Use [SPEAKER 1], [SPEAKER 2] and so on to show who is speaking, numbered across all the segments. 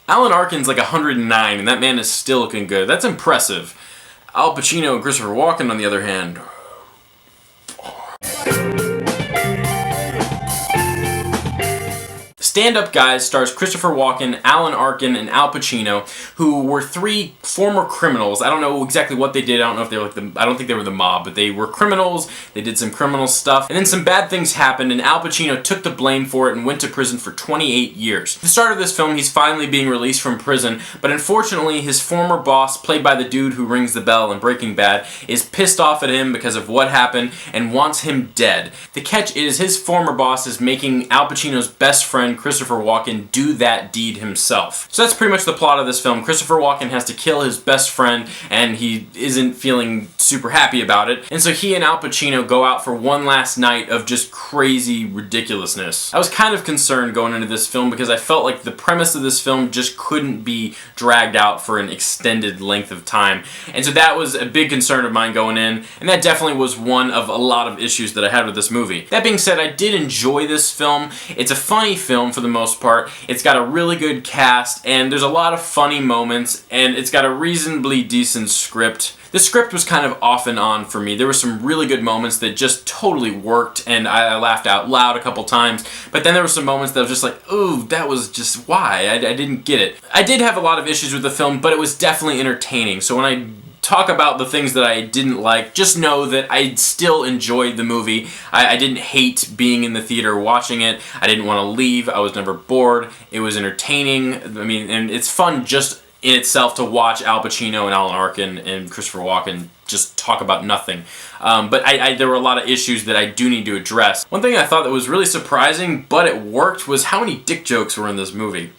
[SPEAKER 1] Alan Arkin's like 109, and that man is still looking good. That's impressive. Al Pacino and Christopher Walken, on the other hand, Stand Up Guys stars Christopher Walken, Alan Arkin, and Al Pacino, who were three former criminals. I don't know exactly what they did. I don't know if they were I don't think they were the mob, but they were criminals. They did some criminal stuff. And then some bad things happened, and Al Pacino took the blame for it and went to prison for 28 years. At the start of this film, he's finally being released from prison, but unfortunately, his former boss, played by the dude who rings the bell in Breaking Bad, is pissed off at him because of what happened and wants him dead. The catch is his former boss is making Al Pacino's best friend, Christopher Walken, do that deed himself. So that's pretty much the plot of this film. Christopher Walken has to kill his best friend, and he isn't feeling super happy about it. And so he and Al Pacino go out for one last night of just crazy ridiculousness. I was kind of concerned going into this film because I felt like the premise of this film just couldn't be dragged out for an extended length of time. And so that was a big concern of mine going in, and that definitely was one of a lot of issues that I had with this movie. That being said, I did enjoy this film. It's a funny film for the most part. It's got a really good cast, and there's a lot of funny moments, and it's got a reasonably decent script. The script was kind of off and on for me. There were some really good moments that just totally worked, and I laughed out loud a couple times, but then there were some moments that I was just like, ooh, that was just why? I didn't get it. I did have a lot of issues with the film, but it was definitely entertaining. So when I talk about the things that I didn't like, just know that I still enjoyed the movie. I didn't hate being in the theater watching it. I didn't want to leave. I was never bored. It was entertaining. I mean, and it's fun just in itself to watch Al Pacino and Alan Arkin and Christopher Walken just talk about nothing. But there were a lot of issues that I do need to address. One thing I thought that was really surprising, but it worked, was how many dick jokes were in this movie.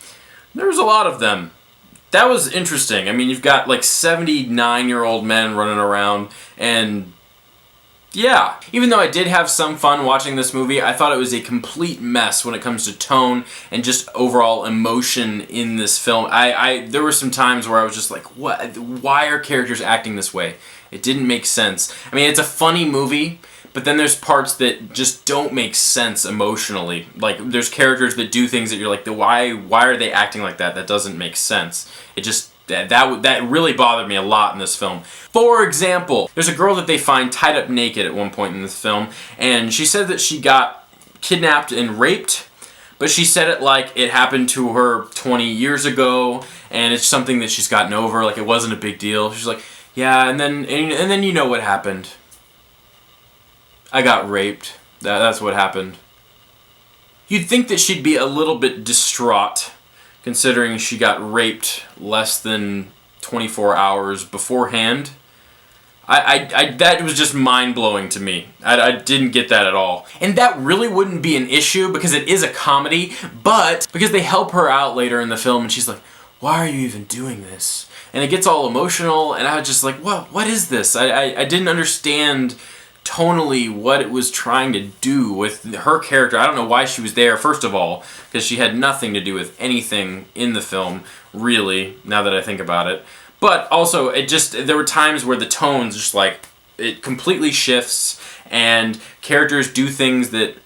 [SPEAKER 1] There was a lot of them. That was interesting. I mean, you've got like 79-year-old men running around, and yeah. Even though I did have some fun watching this movie, I thought it was a complete mess when it comes to tone and just overall emotion in this film. There were some times where I was just like, what? Why are characters acting this way? It didn't make sense. I mean, it's a funny movie, but then there's parts that just don't make sense emotionally. Like, there's characters that do things that you're like, why are they acting like that? That doesn't make sense. It just, that really bothered me a lot in this film. For example, there's a girl that they find tied up naked at one point in this film, and she said that she got kidnapped and raped, but she said it like it happened to her 20 years ago, and it's something that she's gotten over, like it wasn't a big deal. She's like, yeah, and then you know what happened. I got raped. That's what happened. You'd think that she'd be a little bit distraught, considering she got raped less than 24 hours beforehand. That was just mind-blowing to me. I didn't get that at all. And that really wouldn't be an issue because it is a comedy, but because they help her out later in the film and she's like, why are you even doing this? And it gets all emotional, and I was just like, what is this? I didn't understand tonally what it was trying to do with her character. I don't know why she was there, first of all, because she had nothing to do with anything in the film, really, now that I think about it. But also, there were times where the tone's just like, it completely shifts, and characters do things that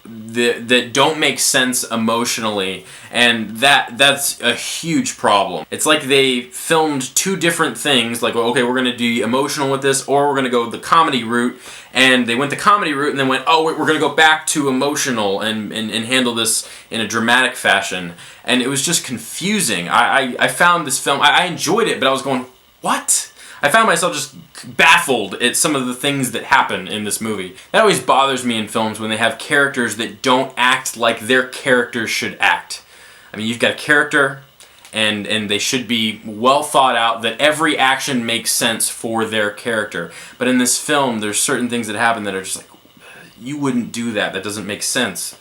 [SPEAKER 1] don't make sense emotionally, and that's a huge problem. It's like they filmed two different things, like, okay, we're going to be emotional with this, or we're going to go the comedy route, and they went the comedy route and then went, oh, we're going to go back to emotional and handle this in a dramatic fashion, and it was just confusing. I found this film, I enjoyed it, but I was going, what? I found myself just baffled at some of the things that happen in this movie. That always bothers me in films when they have characters that don't act like their characters should act. I mean, you've got a character, and they should be well thought out, that every action makes sense for their character. But in this film, there's certain things that happen that are just like, you wouldn't do that. That doesn't make sense.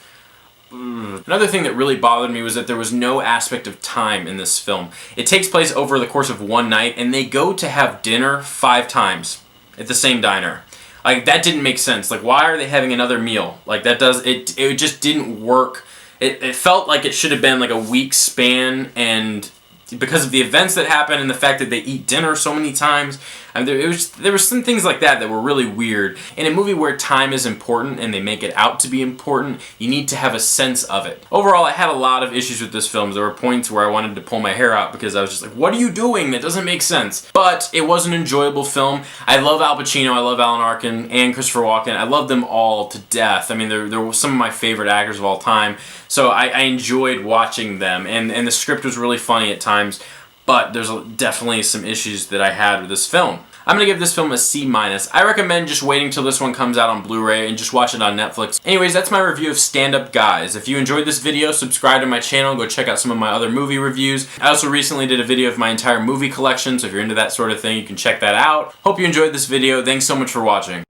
[SPEAKER 1] Another thing that really bothered me was that there was no aspect of time in this film. It takes place over the course of one night, and they go to have dinner 5 times at the same diner. Like, that didn't make sense. Like, why are they having another meal? Like, it just didn't work. It felt like it should have been like a week span, and because of the events that happen and the fact that they eat dinner so many times. I mean, there were some things like that were really weird. In a movie where time is important and they make it out to be important, you need to have a sense of it. Overall, I had a lot of issues with this film. There were points where I wanted to pull my hair out because I was just like, what are you doing? That doesn't make sense. But it was an enjoyable film. I love Al Pacino, I love Alan Arkin, and Christopher Walken. I love them all to death. I mean, they're some of my favorite actors of all time. So I enjoyed watching them, and the script was really funny at times, but there's definitely some issues that I had with this film. I'm going to give this film a C-. I recommend just waiting till this one comes out on Blu-ray and just watch it on Netflix. Anyways, that's my review of Stand Up Guys. If you enjoyed this video, subscribe to my channel, go check out some of my other movie reviews. I also recently did a video of my entire movie collection, so if you're into that sort of thing, you can check that out. Hope you enjoyed this video. Thanks so much for watching.